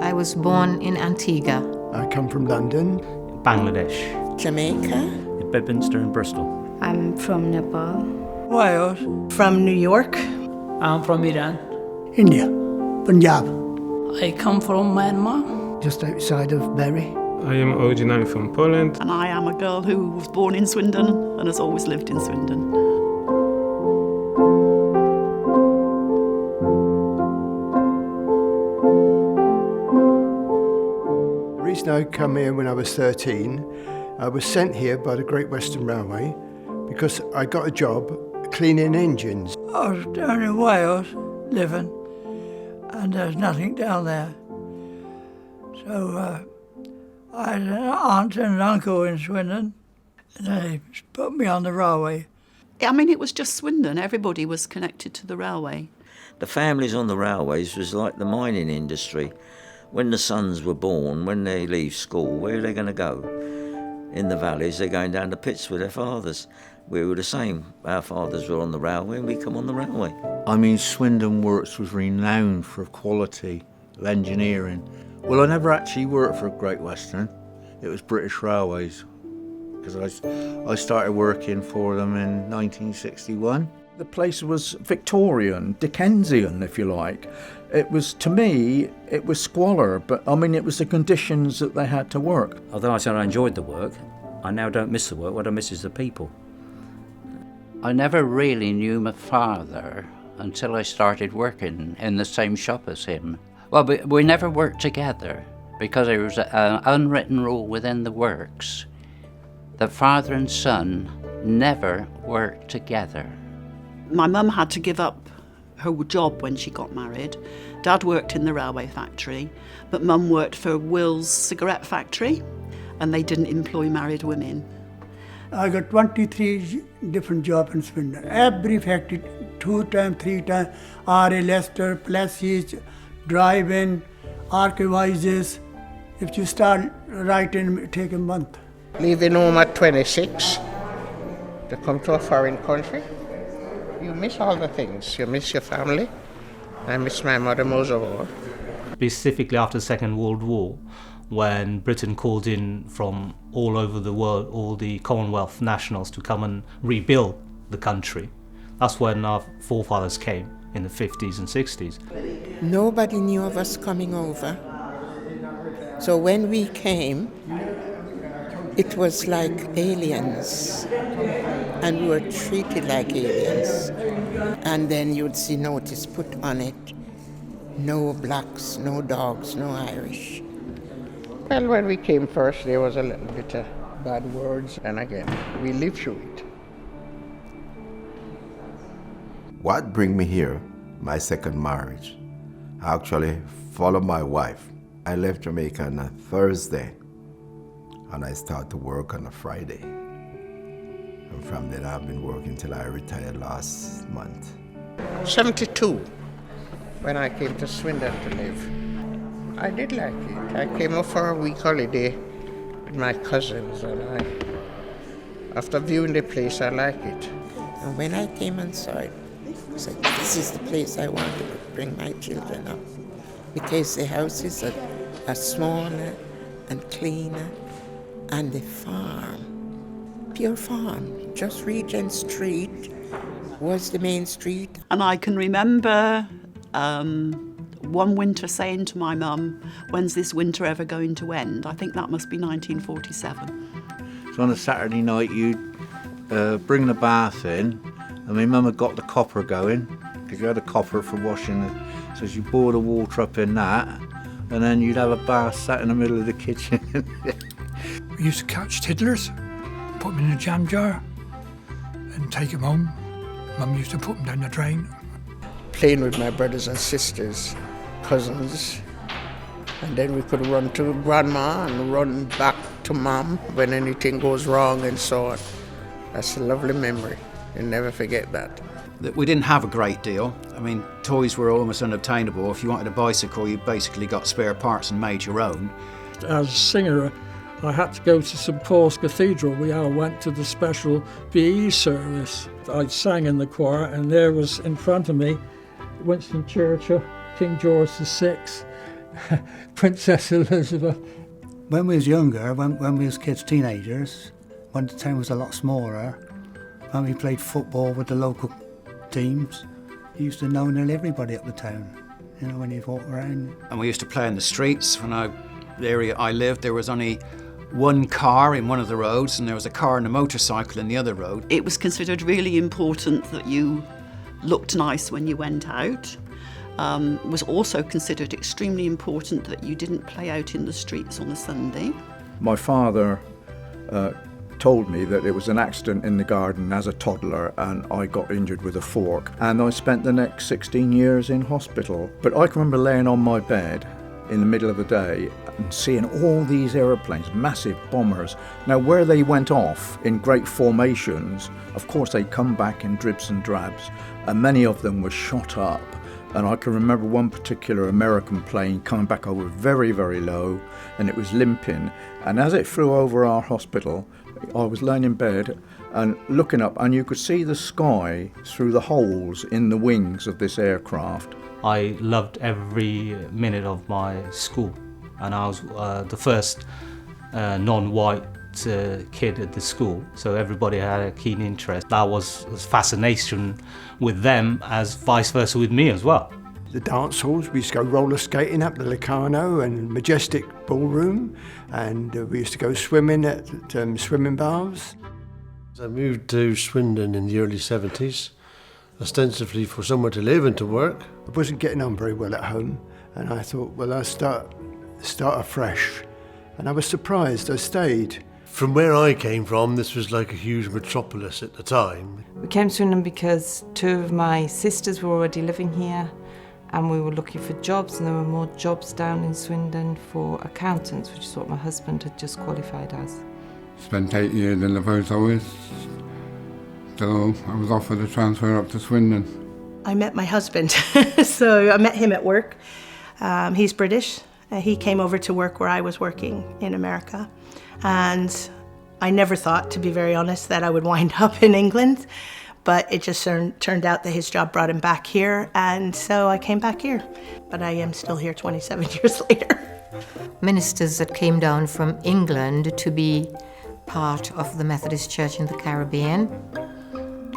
I was born in Antigua. I come from London. Bangladesh. Jamaica. Bedminster and Bristol. I'm from Nepal. Wales. From New York. I'm from Iran. India. Punjab. I come from Myanmar. Just outside of Bury. I am originally from Poland. And I am a girl who was born in Swindon and has always lived in Swindon. The reason I come here when I was 13, I was sent here by the Great Western Railway because I got a job cleaning engines. I was down in Wales living, and there's nothing down there. So I had an aunt and an uncle in Swindon, and they put me on the railway. I mean, it was just Swindon. Everybody was connected to the railway. The families on the railways was like the mining industry. When the sons were born, when they leave school, where are they going to go? In the valleys, they're going down the pits with their fathers. We were the same. Our fathers were on the railway and we come on the railway. I mean, Swindon Works was renowned for quality of engineering. Well, I never actually worked for Great Western. It was British Railways, because I started working for them in 1961. The place was Victorian, Dickensian, if you like. It was, to me, it was squalor, but I mean, it was the conditions that they had to work. Although I said I enjoyed the work, I now don't miss the work. What I miss is the people. I never really knew my father until I started working in the same shop as him. Well, we never worked together because there was an unwritten rule within the works that father and son never worked together. My mum had to give up her job when she got married. Dad worked in the railway factory, but Mum worked for Will's cigarette factory, and they didn't employ married women. I got 23 different jobs in Swindon. Every factory, 2 times, 3 times, RA Leicester, Plessis, Drive-In, Archivises. If you start writing, it take a month. Leaving home at 26 to come to a foreign country. You miss all the things. You miss your family. I miss my mother most of all. Specifically after the Second World War, when Britain called in from all over the world, all the Commonwealth nationals to come and rebuild the country. That's when our forefathers came in the 50s and 60s. Nobody knew of us coming over. So when we came, it was like aliens, and we were treated like aliens. And then you'd see notice put on it, no blacks, no dogs, no Irish. Well, when we came first, there was a little bit of bad words, and again, we lived through it. What bring me here? My second marriage. I actually followed my wife. I left Jamaica on a Thursday, and I started to work on a Friday. And from then I've been working till I retired last month. 72, when I came to Swindon to live. I did like it. I came up for a week holiday with my cousins, and after viewing the place, I like it. And when I came and saw it, I said, this is the place I want to bring my children up. Because the houses are smaller and cleaner, and the farm, pure farm, just Regent Street was the main street. And I can remember one winter saying to my mum, when's this winter ever going to end? I think that must be 1947. So on a Saturday night, you'd bring the bath in, and my mum had got the copper going, because you had a copper for washing it. So you pour the water up in that, and then you'd have a bath sat in the middle of the kitchen. We used to catch tiddlers, put them in a jam jar, and take them home. Mum used to put them down the drain. Playing with my brothers and sisters, cousins, and then we could run to grandma and run back to mom when anything goes wrong and so on. That's a lovely memory. You'll never forget that. We didn't have a great deal. I mean, toys were almost unobtainable. If you wanted a bicycle, you basically got spare parts and made your own. As a singer, I had to go to St Paul's Cathedral. We all went to the special BE service. I sang in the choir, and there was in front of me Winston Churchill, King George VI, Princess Elizabeth. When we was younger, when we was kids, teenagers, when the town was a lot smaller, when we played football with the local teams, you used to know nearly everybody up the town, you know, when you walk around. And we used to play in the streets. The area I lived, there was only one car in one of the roads and there was a car and a motorcycle in the other road. It was considered really important that you looked nice when you went out. Was also considered extremely important that you didn't play out in the streets on a Sunday. My father told me that it was an accident in the garden as a toddler and I got injured with a fork, and I spent the next 16 years in hospital. But I can remember laying on my bed in the middle of the day and seeing all these aeroplanes, massive bombers. Now where they went off in great formations, of course they come back in dribs and drabs, and many of them were shot up. And I can remember one particular American plane coming back over very, very low, and it was limping. And as it flew over our hospital, I was laying in bed and looking up, and you could see the sky through the holes in the wings of this aircraft. I loved every minute of my school, and I was the first non-white kid at the school, so everybody had a keen interest. That was fascination with them, as vice versa with me as well. The dance halls, we used to go roller skating up the Locarno and Majestic Ballroom, and we used to go swimming at swimming baths. I moved to Swindon in the early 70s, ostensibly for somewhere to live and to work. I wasn't getting on very well at home, and I thought, well, I'll start afresh. And I was surprised, I stayed. From where I came from, this was like a huge metropolis at the time. We came to Swindon because two of my sisters were already living here and we were looking for jobs, and there were more jobs down in Swindon for accountants, which is what my husband had just qualified as. Spent 8 years in the post office, so I was offered a transfer up to Swindon. I met my husband, so I met him at work. He's British. He came over to work where I was working in America. And I never thought, to be very honest, that I would wind up in England, but it just turned out that his job brought him back here, and so I came back here. But I am still here 27 years later. Ministers that came down from England to be part of the Methodist Church in the Caribbean,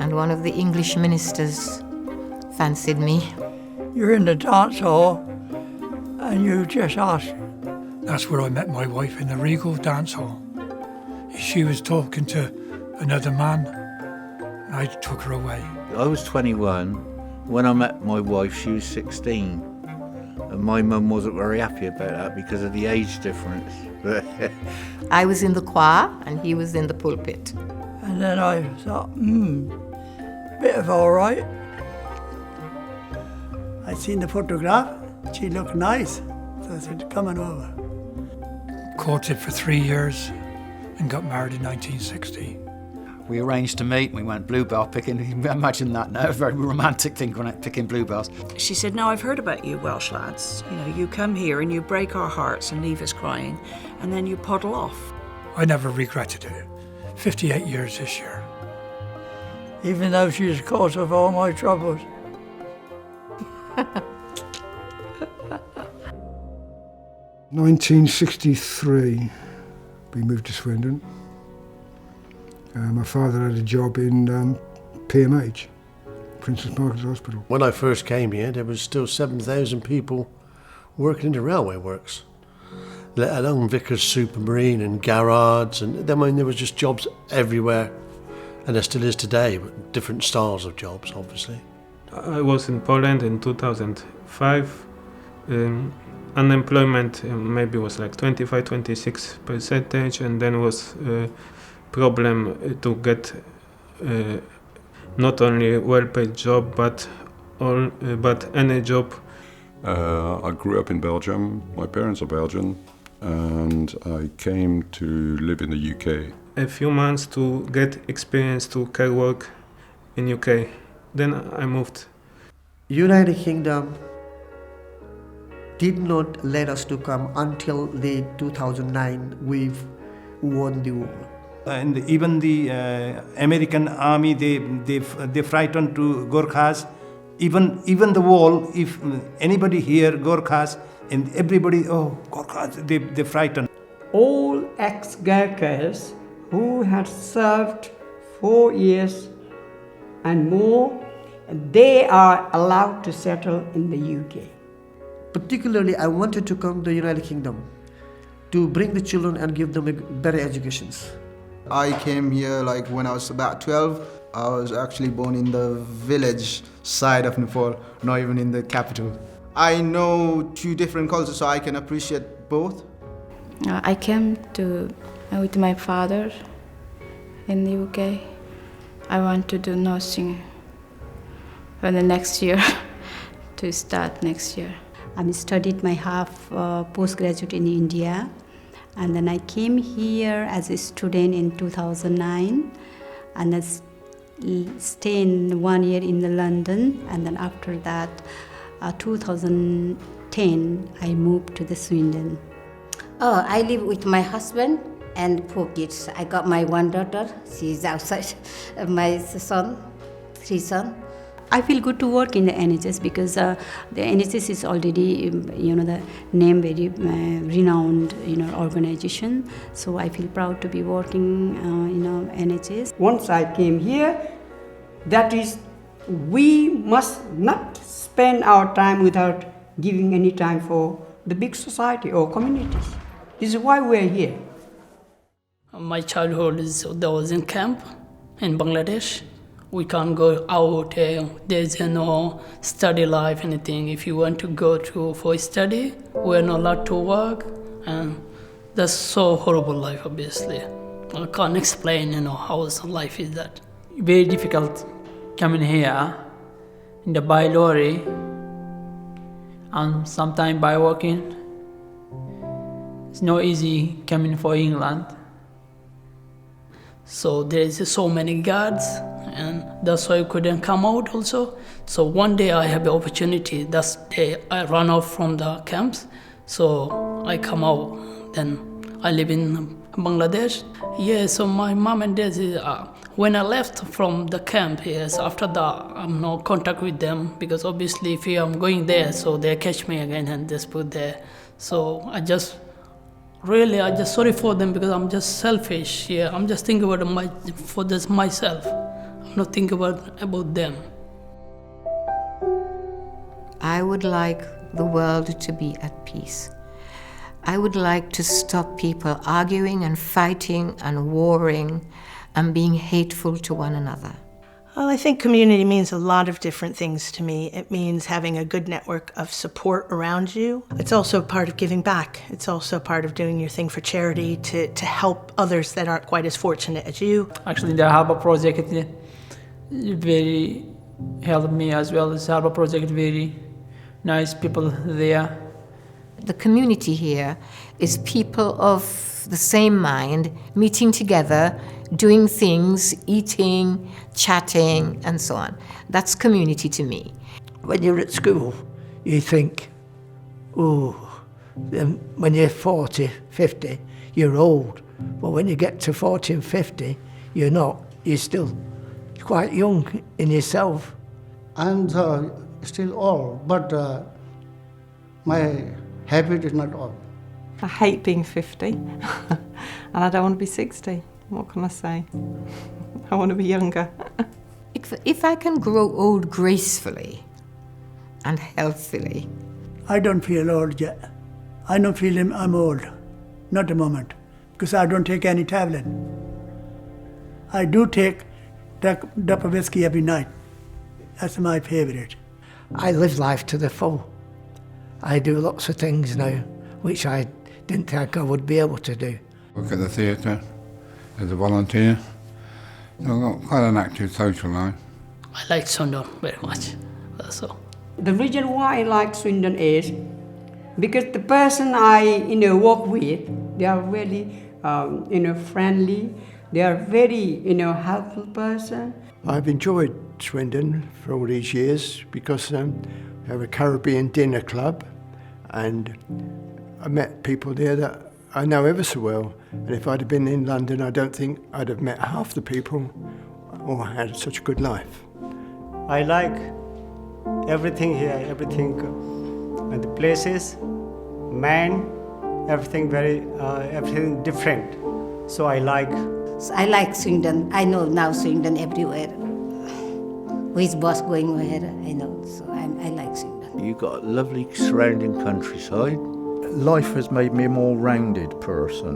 and one of the English ministers fancied me. You're in the dance hall and you just ask. That's where I met my wife, in the Regal dance hall. She was talking to another man, and I took her away. I was 21. When I met my wife, she was 16. And my mum wasn't very happy about that because of the age difference. I was in the choir and he was in the pulpit. And then I thought, bit of all right. I seen the photograph, she looked nice, so I said, come on over. Courted for 3 years and got married in 1960. We arranged to meet, we went bluebell picking. Imagine that now, a very romantic thing, going out picking bluebells. She said, now I've heard about you Welsh lads. You know, you come here and you break our hearts and leave us crying, and then you puddle off. I never regretted it. 58 years this year. Even though she's the cause of all my troubles. 1963, we moved to Swindon. My father had a job in PMH, Princess Margaret's Hospital. When I first came here, there was still 7,000 people working in the railway works, let alone Vickers Supermarine and Garrards, and then there was just jobs everywhere, and there still is today, but different styles of jobs, obviously. I was in Poland in 2005. Unemployment maybe was like 25-26%, and then was problem to get not only well-paid job but any job. I grew up in Belgium. My parents are Belgian, and I came to live in the UK. A few months to get experience to care work in UK. Then I moved. United Kingdom did not let us to come until late 2009. We've won the war. And even the American army, they frightened to Gorkhas. Even the wall, if anybody hear Gorkhas, And everybody, oh, Gorkhas, they're frightened. All ex-Gurkhas who had served 4 years and more, they are allowed to settle in the UK. Particularly, I wanted to come to the United Kingdom to bring the children and give them a better educations. I came here like when I was about 12. I was actually born in the village side of Nepal, not even in the capital. I know 2 different cultures, so I can appreciate both. I came with my father in the UK. I want to do nursing for the next year, to start next year. I studied my half postgraduate in India, and then I came here as a student in 2009, and I stayed 1 year in London, and then after that, 2010, I moved to Sweden. Oh, I live with my husband and 4 kids. I got my 1 daughter, she's outside, my son, 3 sons. I feel good to work in the NHS because the NHS is already, the name very renowned, organization. So I feel proud to be working, NHS. Once I came here, that is, we must not spend our time without giving any time for the big society or communities. This is why we're here. My childhood there was in camp in Bangladesh. We can't go out. There's no study life, anything. If you want to go for study, we're not allowed to work, and that's so horrible life. Obviously, I can't explain. How life is that. Very difficult coming here in the by lorry and sometimes by walking. It's not easy coming for England. So there's so many guards, and that's why I couldn't come out also. So one day I have the opportunity. That's the day I run out from the camps. So I come out. Then I live in Bangladesh. Yeah, so my mom and dad, when I left from the camp, yes, after that I'm no contact with them, because obviously if I'm going there, so they catch me again and just put there. So I just sorry for them, because I'm just selfish. Yeah, I'm just thinking about myself. I'm not thinking about them. I would like the world to be at peace. I would like to stop people arguing and fighting and warring and being hateful to one another. Well, I think community means a lot of different things to me. It means having a good network of support around you. It's also part of giving back. It's also part of doing your thing for charity to help others that aren't quite as fortunate as you. Actually, the Harbour Project very helped me as well. The Harbour Project, very nice people there. The community here is people of the same mind, meeting together, doing things, eating, chatting, and so on. That's community to me. When you're at school, you think, oh, then when you're 40, 50, you're old. But when you get to 40 and 50, you're not. You're still quite young in yourself. I'm still old, but my habit is not old. I hate being 50 and I don't want to be 60. What can I say? I want to be younger. If I can grow old gracefully and healthily. I don't feel old yet. I don't feel I'm old. Not at the moment. Because I don't take any tablet. I do take double whiskey every night. That's my favorite. I live life to the full. I do lots of things now which I didn't think I would be able to do. Work at the theatre as a volunteer. So I've got quite an active social life. I like Swindon very much, that's all. The reason why I like Swindon is because the person I work with, they are very friendly. They are very helpful person. I've enjoyed Swindon for all these years because we have a Caribbean dinner club, and I met people there that I know ever so well. And if I'd have been in London, I don't think I'd have met half the people or had such a good life. I like everything here, everything, and the places, man, everything everything different. So I like. I like Swindon. I know now Swindon everywhere. Which bus going where, I know. So I like Swindon. You've got a lovely surrounding countryside. Life has made me a more rounded person.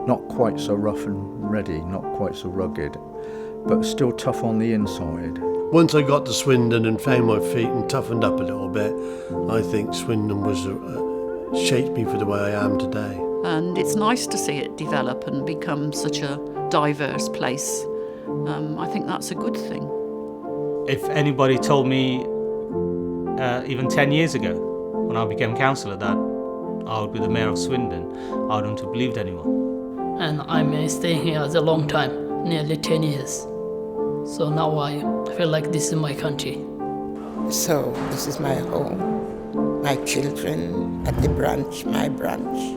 Not quite so rough and ready, not quite so rugged, but still tough on the inside. Once I got to Swindon and found my feet and toughened up a little bit, I think Swindon was shaped me for the way I am today. And it's nice to see it develop and become such a diverse place. I think that's a good thing. If anybody told me even 10 years ago, when I became councillor, that I would be the mayor of Swindon, I wouldn't have believed anyone. And I'm staying here as a long time, nearly 10 years. So now I feel like this is my country. So this is my home, my children at the branch, my branch.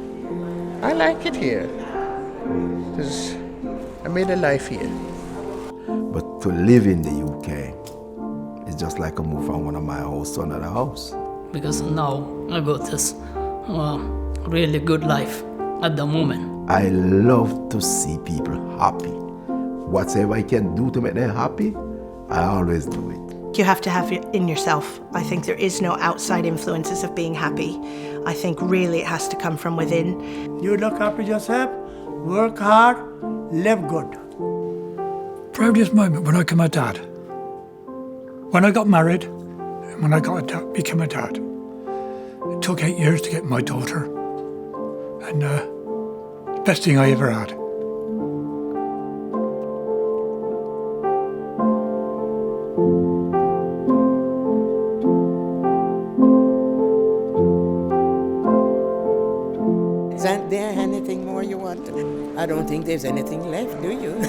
I like it here, because I made a life here. But to live in the UK is just like a move from one of my house to another house. Because now I got this really good life at the moment. I love to see people happy. Whatever I can do to make them happy, I always do it. You have to have it in yourself. I think there is no outside influences of being happy. I think really it has to come from within. You look after yourself, work hard, live good. Proudest moment when I became a dad. When I got married, and when I became a dad. It took 8 years to get my daughter. And best thing I ever had. Isn't there anything more you want? I don't think there's anything left, do you?